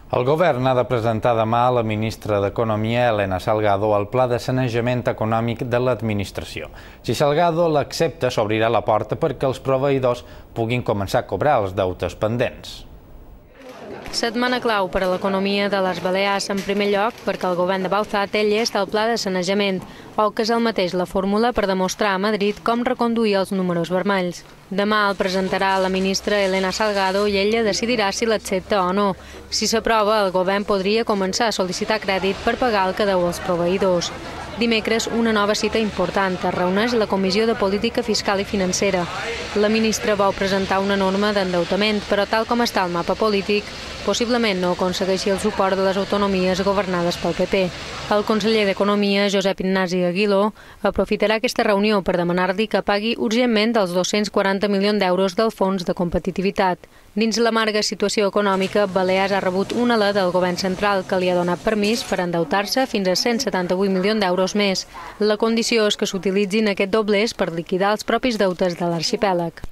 El govern ha de presentar demà a la ministra d'Economia, Elena Salgado, el pla de sanejament econòmic de l'administració. Si Salgado l'accepta, s'obrirà la porta perquè els proveïdors puguin començar a cobrar els deutes pendents. Setmana clau per a l'economia de les Balears, en primer lloc perquè el govern de Bauzá té llest el pla de sanejament, o que és el mateix la fórmula per demostrar a Madrid com reconduir els números vermells. Demà el presentarà a la ministra Elena Salgado i ella decidirà si l'accepta o no. Si s'aprova, el govern podria començar a sol·licitar crèdit per pagar el que deu als proveïdors. Dimecres, una nova cita important. Es reuneix la Comissió de Política Fiscal i Financera. La ministra vol presentar una norma d'endeutament, però tal com està el mapa polític, possiblement no aconsegueixi el suport de les autonomies governades pel PP. El conseller d'Economia, Josep Ignasi Aguiló, aprofitarà aquesta reunió per demanar-li que pagui urgentment els 240 milions d'euros del Fons de Competitivitat. Dins l'amarga situació econòmica, Balears ha rebut un alè del govern central que li ha donat permís per endeutar-se fins a 178 milions d'euros més. La condició és que s'utilitzin aquests doblers per liquidar els propis deutes de l'arxipèlag.